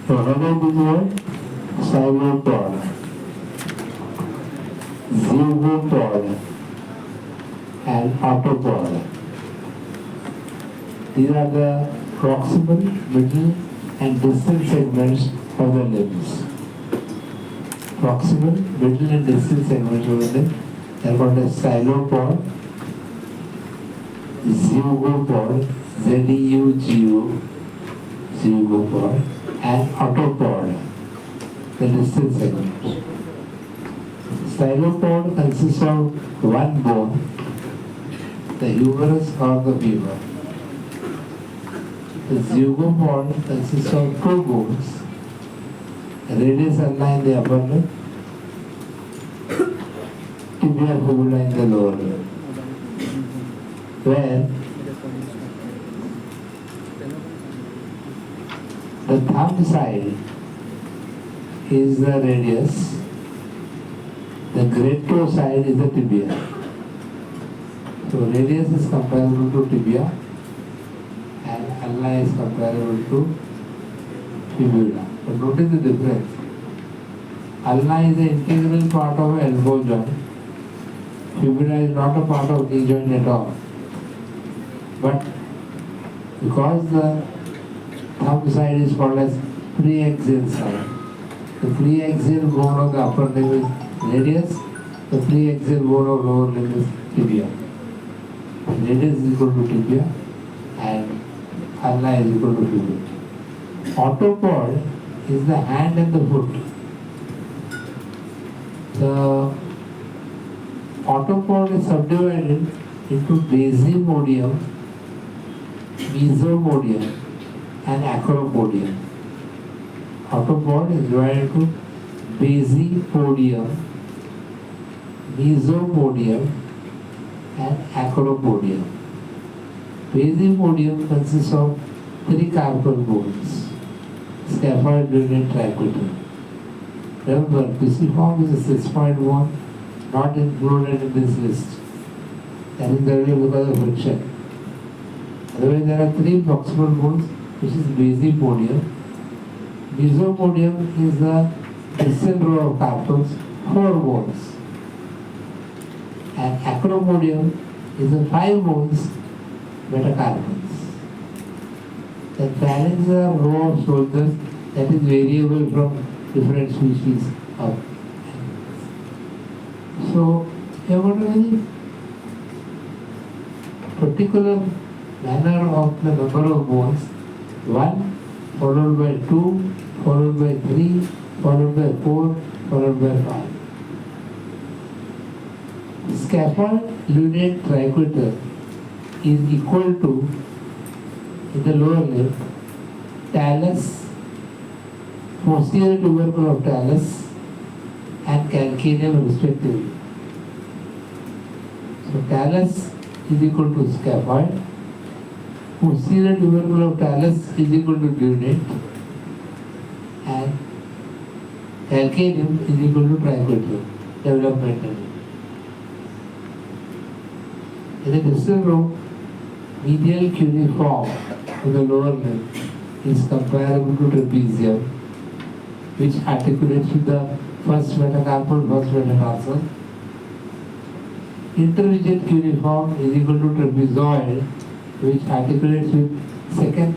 Headed is what? Silopod, zygopod, and autopod. These are the proximal, middle, and distal segments of the limbs. Proximal, middle, and distal segments of the limb. They are called as silopod, zygopod, Z-E-U-G-O, zygopod, and autopod, the distal segments. Silopod consists of one bone, the humerus or the femur. The zygopod consists of two bones, radius ulna in the upper limb, tibia fibula in the lower limb, where the thumb side is the radius, the great toe side is the tibia. So radius is comparable to tibia and ulna is comparable to fibula. But notice the difference. Ulna is the integral part of elbow joint. Fibula is not a part of knee joint at all. But because the thumb side is called as preaxial side, the preaxial bone of the upper limb is radius, the preaxial bone of lower limb is tibia. Radius is equal to tibia and ulna is equal to fibula. Autopod is the hand and the foot. The autopod is subdivided into basimodium, mesomodium, and acropodium. Autopod is divided into basimodium, mesomodium, and acropodium. Basimodium consists of three carpal bones, scaphoid, lunate, triquetral. Remember, pisiform is a 6-point bone, not included in this list. That is the way because of friction. Otherwise, there are three proximal bones, which is basimodium. Mesomodium is the distal row of carpals, 4 bones. And acropodium is the 5 bones, metacarpals. The phalanx is a row of shoulders that is variable from different species of animals. So, you have got a very particular manner of the number of bones, 1 followed by 2, followed by 3, followed by 4, followed by 5. Scaphoid, lunate, triquetral is equal to, in the lower limb, talus, posterior tubercle of talus, and calcaneum respectively. So talus is equal to scaphoid, posterior tubercle of talus is equal to lunate, and calcaneum is equal to triquetral developmentally. In the distal row, medial cuneiform of the lower limb is comparable to trapezium, which articulates with the first metacarpal, first metatarsal. Intermediate cuneiform is equal to trapezoid, which articulates with second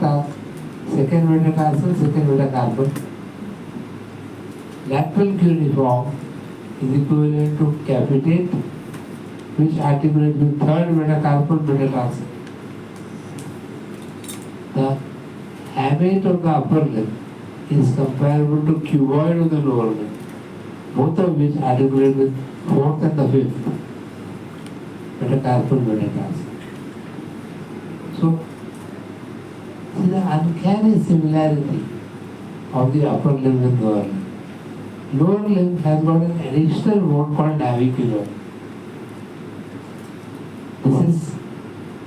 metatarsal, second metacarpal. Lateral cuneiform is equivalent to capitate, which articulates with third metacarpal, metatarsal. The hamate of the upper limb is comparable to cuboid of the lower limb, both of which articulate with fourth and the fifth metacarpal, metatarsal. So, see the uncanny similarity of the upper limb with lower limb. Lower limb has got an additional bone called navicular. This is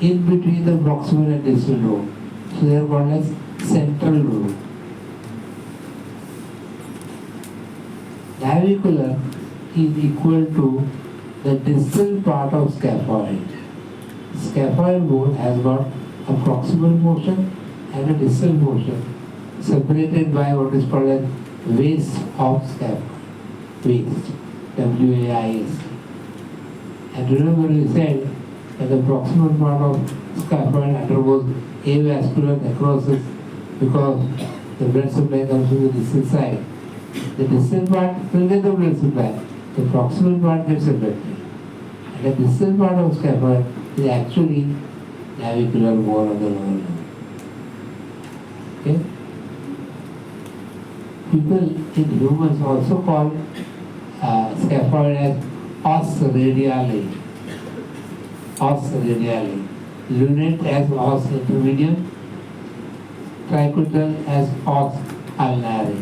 in between the proximal and distal row. So they are called as central row. Navicular is equal to the distal part of scaphoid. Scaphoid bone has got a proximal portion and a distal portion. separated by what is called as waist of scapula. Waist. W-A-I-S. And remember we said that the proximal part of scaphoid undergoes avascular necrosis because the blood supply comes from the distal side. The distal part will get the blood supply. The proximal part gets affected. And the distal part of scaphoid is actually navicular bone of the lower limb. Okay? People in humans also call scaphoid as os radiale. Os radiale. Lunate as os intermedium. Tricutal as os ulnare.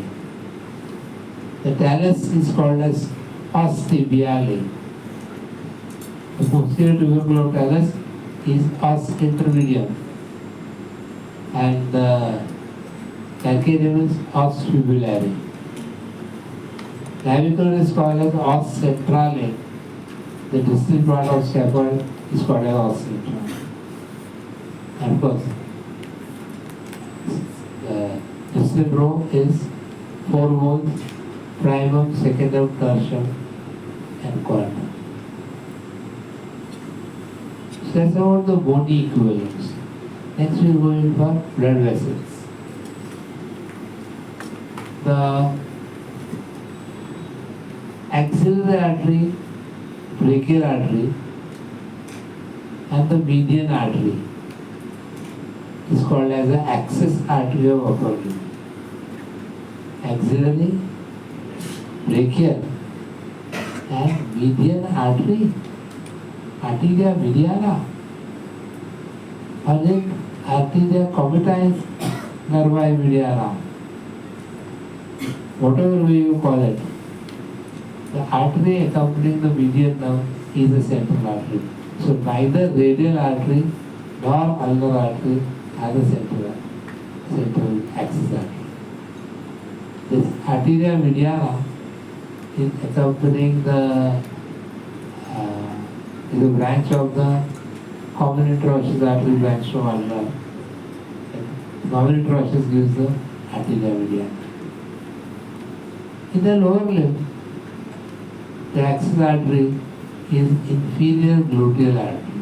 The talus is called as os tibiale. The posterior tubercle of talus is os intermedium. And the calcaneum is os fibulare. Navicular is called as os centrale. The distal part of scaphoid is called as os centrale. And of course, the distal row is 4 bones: primum, secundum, tertium, and quadrant. So that's about the bony equivalents. Next we go in for blood vessels. The axillary artery, brachial artery, and the median artery is called as the axis artery of upper limb. Axillary, brachial, and median artery, arteria mediana, or then arteria comitais nervi mediana, whatever way you call it. The artery accompanying the median nerve is the central artery. So neither radial artery nor ulnar artery are the central axis artery. This arteria mediana is accompanying the is a branch of the common interosseous artery branch from ulnar. Common interosseous gives the arteria mediana. In the lower limb, the axis artery is inferior gluteal artery,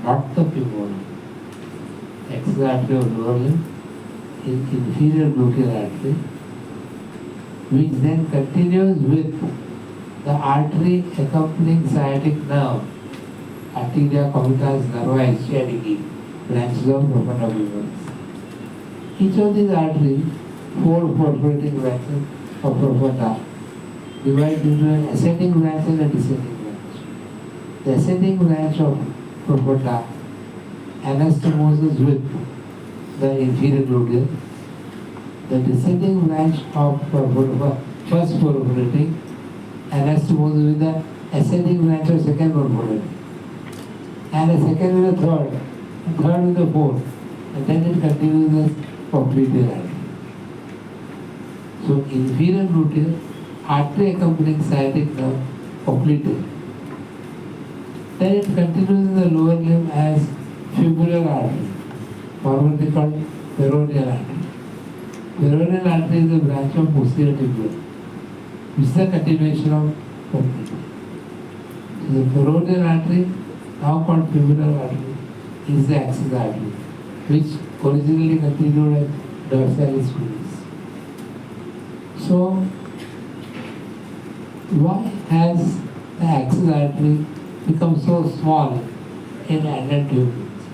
not the femoral. The axis artery of lower limb is inferior gluteal artery, which then continues with the artery accompanying sciatic nerve, arteria comitais nervi sciatici, branches of profunda femoris. Each of these arteries, 4 perforating branches of profunda, divided into an ascending branch and a descending branch. The ascending branch of profunda anastomoses with the inferior gluteal. The descending branch of profunda, first perforating, anastomoses with the ascending branch of second perforating. And a second with a third, and third with a fourth, and then it continues as popliteal artery. So inferior gluteal, artery accompanying sciatic nerve, popliteal. Then it continues in the lower limb as fibular artery, formerly called peroneal artery. Peroneal artery is a branch of posterior tibia, which is a continuation of popliteal. So the peroneal artery, now called fibular artery, is the axis artery, which originally continued as dorsalis pubis. So, why has the axis artery become so small in adult humans?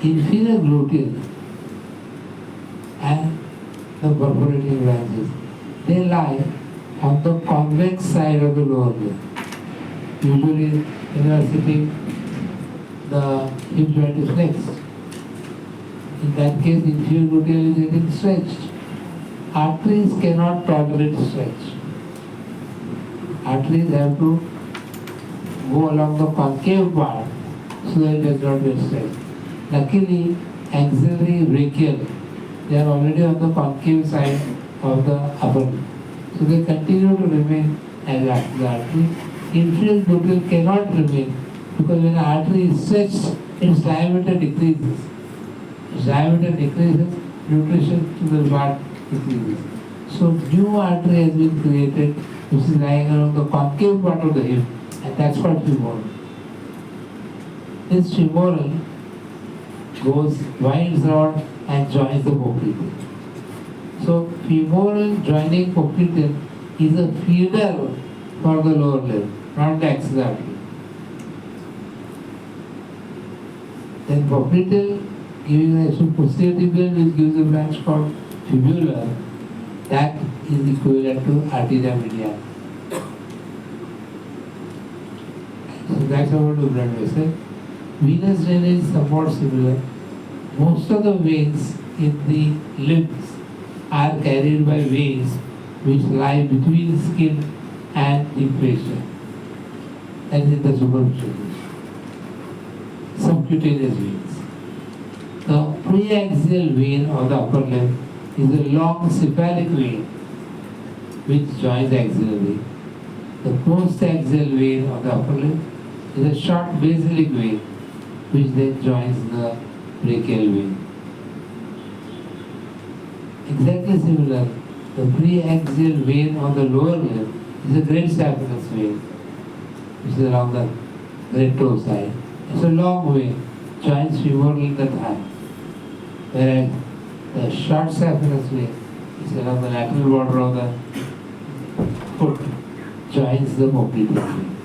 Inferior gluteal and the perforating branches, they lie on the convex side of the lower limb. Usually, when you are sitting, the hip joint is flexed. In that case, inferior gluteal is getting stretched. Arteries cannot tolerate stretch. Arteries have to go along the concave part so that it does not get stretched. Luckily, axillary brachial, they are already on the concave side of the upper limb. So they continue to remain as axis artery. Inferior gluteal cannot remain because when an artery is stretched, its diameter decreases diameter decreases, nutrition to the part decreases. So new artery has been created which is lying along the concave part of the hip, and that's called femoral. This femoral winds around and joins the popliteal. So femoral joining popliteal is a feeder for the lower limb, not the axis artery. Then popliteal giving rise to posterior tibial, which gives a branch called fibula, that is equivalent to arteria mediana. So that's about the blood vessel. Venous drainage is somewhat similar. Most of the veins in the limbs are carried by veins which lie between skin and the fascia, and in the superficial subcutaneous veins. The preaxial vein of the upper limb is a long cephalic vein which joins axillary. The postaxial vein of the upper limb is a short basilic vein which then joins the brachial vein. Exactly similar, the preaxial vein on the lower limb is a great saphenous vein which is along the great toe side. It's a long vein, joins femoral in the thigh, whereas the short saphenous vein is along the lateral border of the foot, joins the popliteal vein.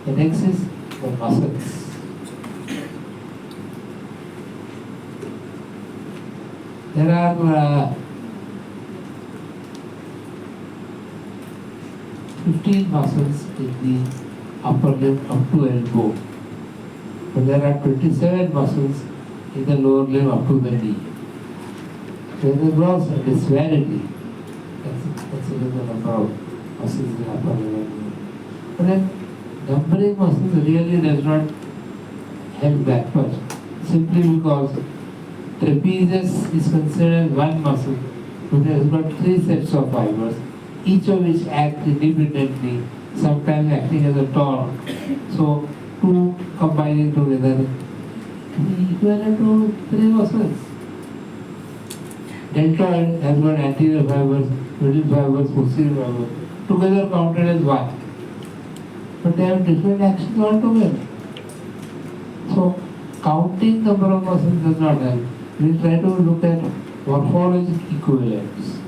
The next is the muscles. There are 15 muscles in the upper limb up to elbow, but there are 27 muscles in the lower limb up to the knee. There is a gross disparity. That's the number of muscles in the upper limb. But then numbering muscles really does not help that much, simply because trapezius is considered one muscle, but it has got 3 sets of fibers, each of which act independently, sometimes acting as a torque. So, two combining together is equivalent to 3 muscles. Deltoid has got anterior fibers, middle fibers, posterior fibers, together counted as one. But they have different actions altogether. So, counting number of muscles does not help. We try to look at morphologic equivalents.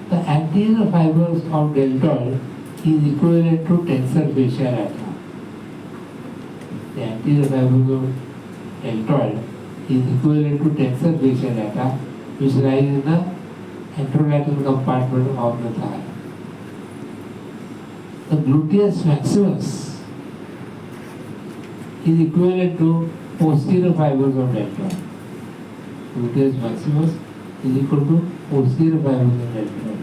The anterior fibers of deltoid is equivalent to tensor fascia lata. The anterior fibers of deltoid is equivalent to tensor fascia lata, which lies in the anterolateral compartment of the thigh. The gluteus maximus is equivalent to posterior fibers of deltoid. Gluteus maximus is equal to posterior fibers of deltoid.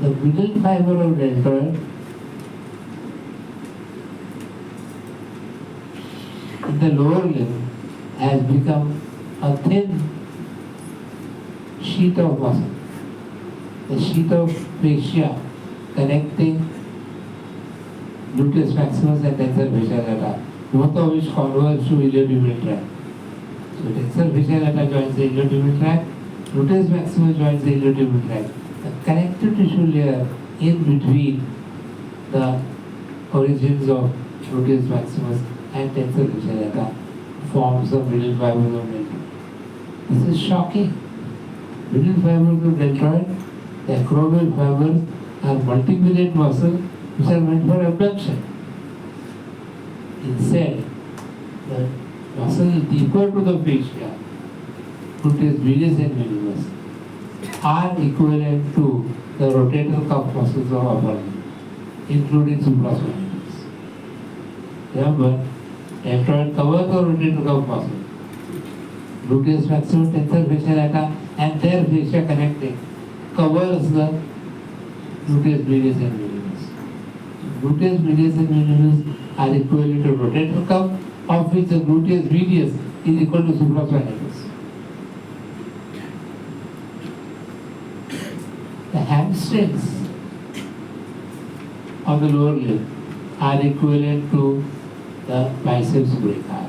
The middle fiber of deltoid in the lower limb has become a thin sheet of muscle, a sheet of fascia connecting gluteus maximus and tensor fascia lata, both of which converge to iliotibial tract. So tensor fascia lata joins the iliotibial tract, gluteus maximus joins the iliotibial tract. The connective tissue layer in between the origins of gluteus maximus and tensor fascia lata forms the middle fibers of deltoid. This is shocking. Middle fibers of deltoid, the acromial fibers, are multivalent muscles which are meant for abduction. Instead, the muscle deeper to the fascia, gluteus medius and minimus, are equivalent to the rotator cuff muscles of upper limb, including supraspinatus. Remember, deltoid covers the rotator cuff muscle, gluteus maximus, tensor fascia lata, and their fascia connecting covers the gluteus medius and minimus. Gluteus medius and minimus are equivalent to rotator cuff, of which the gluteus medius is equal to supraspinatus. The hamstrings of the lower limb are equivalent to the biceps brachii.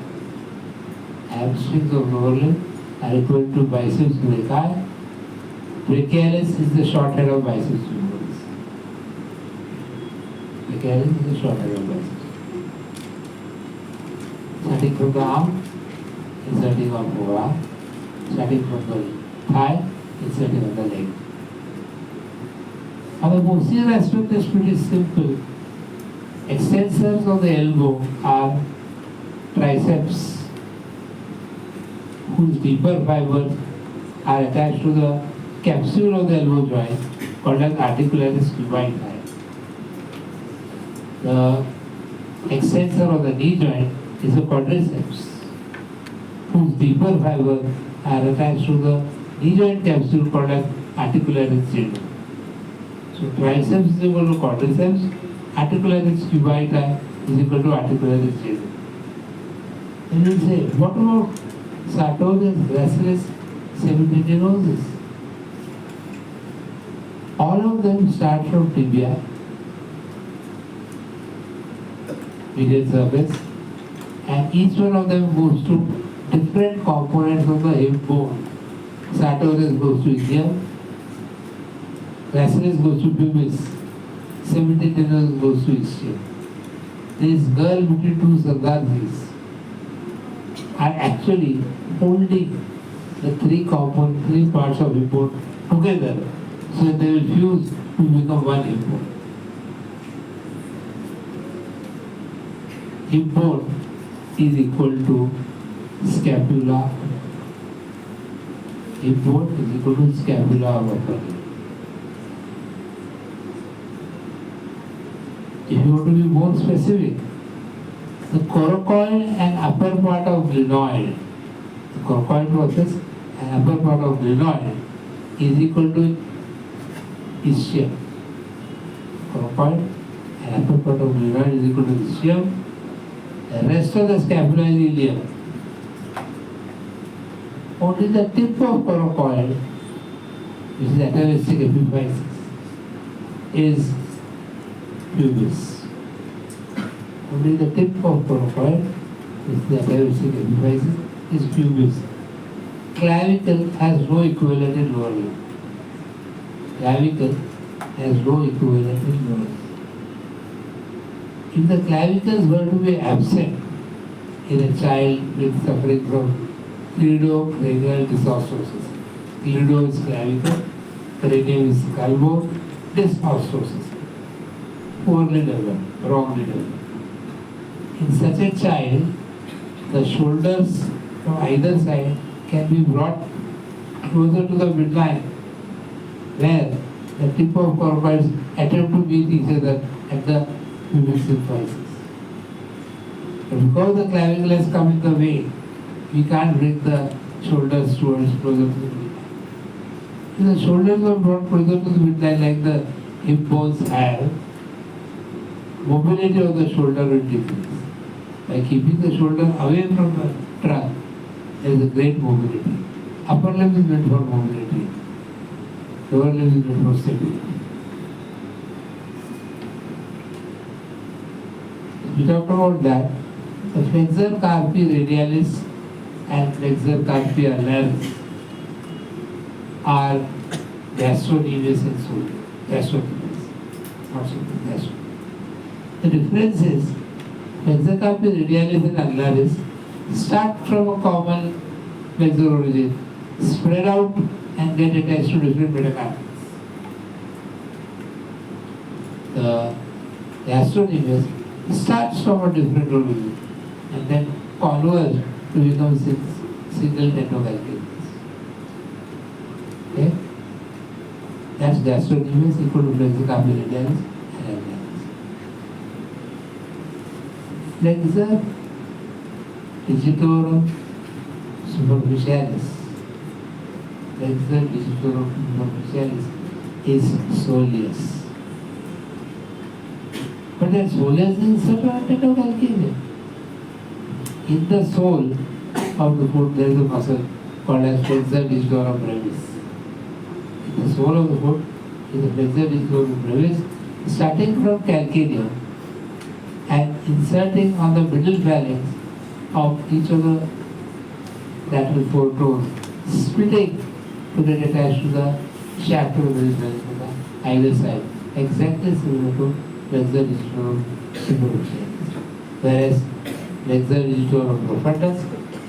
Hamstrings of lower limb are equivalent to biceps brachii. Brachialis is the short head of biceps femoris. Brachialis is the short head of biceps. Starting from the arm, inserting on forearm. Starting from the thigh, inserting on the leg. Now the posterior aspect is pretty simple. Extensors of the elbow are triceps, whose deeper fibers are attached to the capsule of the elbow joint called as articularis cubici. The extensor of the knee joint is the quadriceps, whose deeper fibers are attached to the knee joint capsule called as articularis tendon. So triceps is equal to quadriceps, articularis cubici is equal to articularis tendon. And you say, what about sartorius, gracilis, semitendinosus? All of them start from tibia, medial surface, and each one of them goes to different components of the hip bone. Sartorius goes to ischium, gracilis goes to pubis, semitendinosus goes to ischium. This girl between two sargazzis are actually holding the three parts of hip bone together, so that they will fuse to become one hip bone. Hip bone is equal to scapula. Hip bone is equal to scapula of upper limb. If you want to be more specific, the coracoid and upper part of glenoid, the coracoid process and upper part of glenoid is equal to ischium. Coracoid and upper part of glenoid is equal to ischium. The rest of the scapula is ilium. Only the tip of coracoid, which is atavistic epiphysis, is pubis. Only the tip of coracoid, which is the atavistic epiphysis, is pubis. Clavicle has no equivalent in lower limb. Clavicle has no equivalent in lower limb. If the clavicles were to be absent in a child with suffering from cleidocranial dysostosis, cleido is clavicle, cranium is skull bone, dysostosis, poorly developed, wrongly developed. In such a child, the shoulders from either side can be brought closer to the midline, where the tip of coracoids attempt to meet each other at the pubic symphysis. But because the clavicle has come in the way, we can't bring the shoulders towards closer to the midline. If the shoulders are brought closer to the midline like the hip bones have, mobility of the shoulder will decrease. By keeping the shoulder away from the trunk, there is a great mobility. Upper limb is meant for mobility. Lower limb is meant for stability. We talked about that. The flexor carpi radialis and flexor carpi alaris are gastrocnemius and soleus. Gastrocnemius, not soleus, gastro. The difference is flexor carpi radialis and alaris start from a common flexor origin, spread out and get attached to different metacarpals. The gastrocnemius starts from a different origin and then converge to become single tendocalcaneus. Okay? That's gastrocnemius equal to flexor carpi radialis and alaris. Flexor digitorum superficialis. Flexor digitorum superficialis is soleus. But that soleus is tendocalcaneus. In the sole of the foot, there is a muscle called as flexor digitorum brevis. In the sole of the foot is the flexor digitorum brevis, starting from calcaneum and inserting on the middle phalanx of each of the lateral four toes, splitting to get attached to the shaft of the middle phalanx on the either side, exactly similar to flexor digitorum superficialis. Whereas flexor digitorum profundus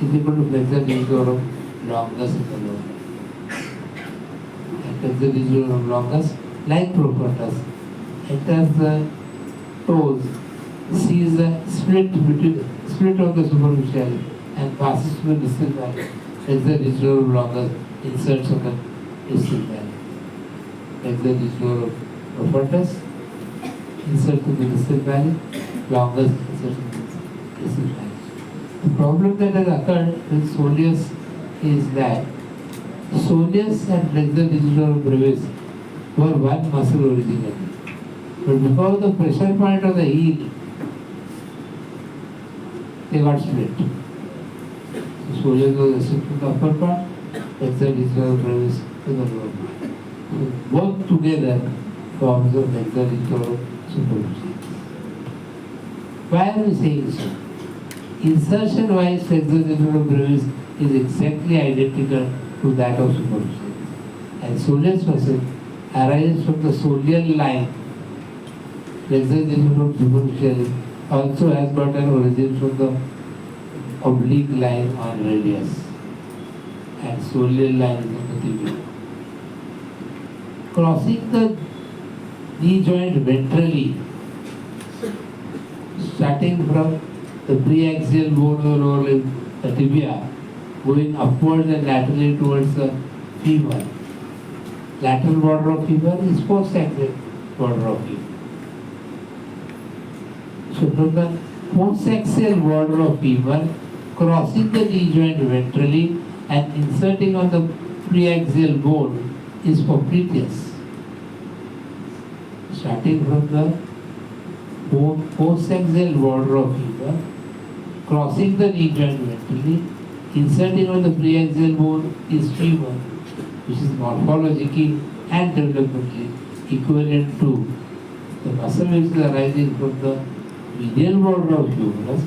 is equal to flexor digitorum longus in the lower. And flexor digitorum longus, like profundus, enters the toes, sees the split of the superficialis and passes to the distal valley. Flexor digitorum longus inserts on the distal valley. Flexor digitorum profundus inserts in the distal valley, longus inserts in the distal valley. The problem that has occurred with soleus is that soleus and flexor digitorum brevis were one muscle originally. But because of the pressure point of the heel, they got split. So soleus was restricted to the upper part, flexor digitorum brevis to the lower part. So both together forms the flexor digitorum superficialis. Why are we saying so? Insertion-wise, flexor digitorum brevis is exactly identical to that of superficialis. And soleus muscle arises from the soleal line. Flexor digitorum superficialis also has got an origin from the oblique line on radius. And soleal line is on the tibia. Crossing the knee joint ventrally, starting from the preaxial bone of the lower limb, the tibia, going upwards and laterally towards the femur. Lateral border of femur is post-axial border of femur. So from the post-axial border of femur, crossing the knee joint ventrally and inserting on the preaxial bone is popliteus. Starting from the post-axial border of femur, crossing the knee joint ventrally, inserting on the preaxial bone is femur, which is morphologically and developmentally equivalent to the muscle which is arising from the medial border of humerus,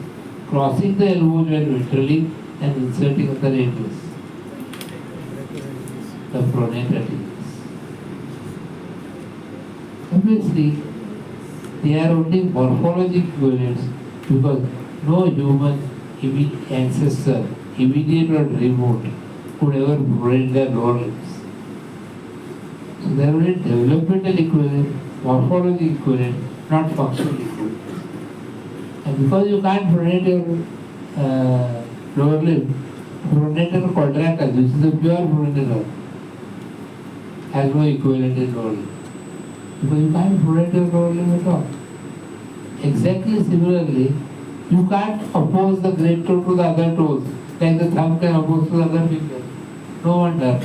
crossing the elbow joint ventrally and inserting on the radius, the pronator teres. Obviously, they are only morphologic equivalents because no human ancestor, immediate or remote, could ever provide their lower limbs. So they are only developmental equivalent, morphological equivalent, not functional equivalent. And because you can't pronate your lower limb, pronator quadratus, which is a pure pronator, has no equivalent in lower limb. Because you can't pronate your lower limb at all. Exactly similarly, you can't oppose the great toe to the other toes, like the thumb can oppose to the other finger. No wonder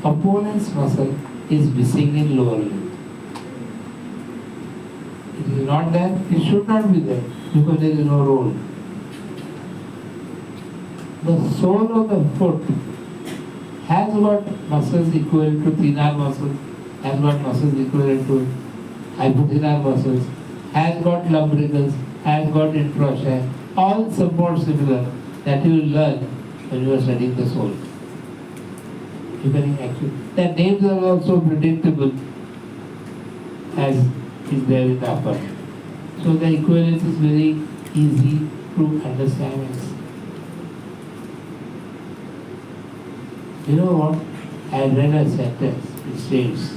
opponent's muscle is missing in lower limb. It is not there, it should not be there, because there is no role. The sole of the foot has got muscles equivalent to thenar muscles, has got muscles equivalent to hypothenar muscles, has got lumbricals, has got introshaft, all somewhat similar that you will learn when you are studying the soul. You can actually, their names are also predictable as is there in the upper. So the equivalence is very easy to understand and see. You know what? I read a sentence, it states,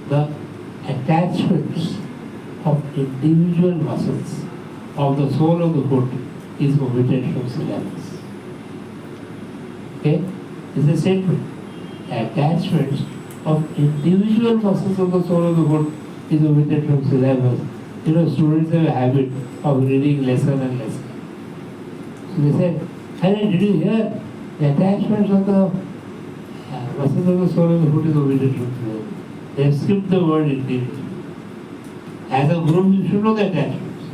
the attachments of individual muscles of the sole of the foot is omitted from syllabus. Okay? It's a statement. Attachments of individual muscles of the sole of the foot is omitted from syllabus. You know, students have a habit of reading lesson and lesson. So they said, hey, did you hear? The attachments of the muscles of the sole of the foot is omitted from syllabus. They have skipped the word individual. As a group, you should know the attachments.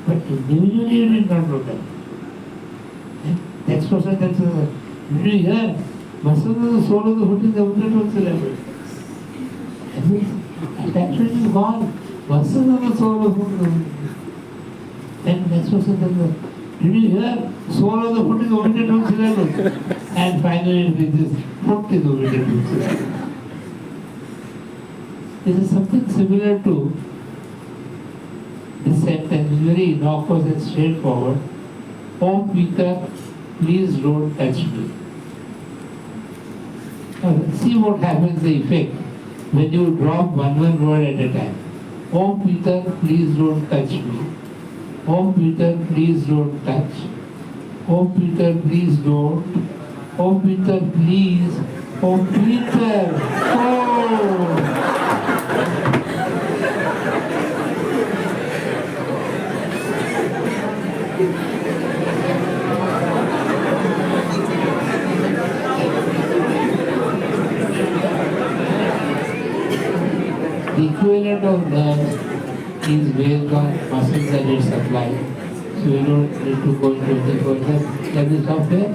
But individually, you did not know that. Next person tells us, did you hear? Muscles of the sole of the foot is omitted from syllabus. That means attachment is gone. Versus on the soul of the foot. Then next person tells us, did you hear? Soul of the foot is omitted from syllabus. And finally it is this foot is omitted from syllabus. This is something similar to this sentence, very innocuous and straightforward. Oh Peter, please don't touch me. Now, see what happens, the effect, when you drop one word at a time. Oh Peter, please don't touch me. Oh Peter, please don't touch. Oh Peter, please don't. Oh Peter, please. Oh Peter. Oh. The equivalent of nerves is based on muscles that it supplies. So we don't need to go into the further. Can we stop here?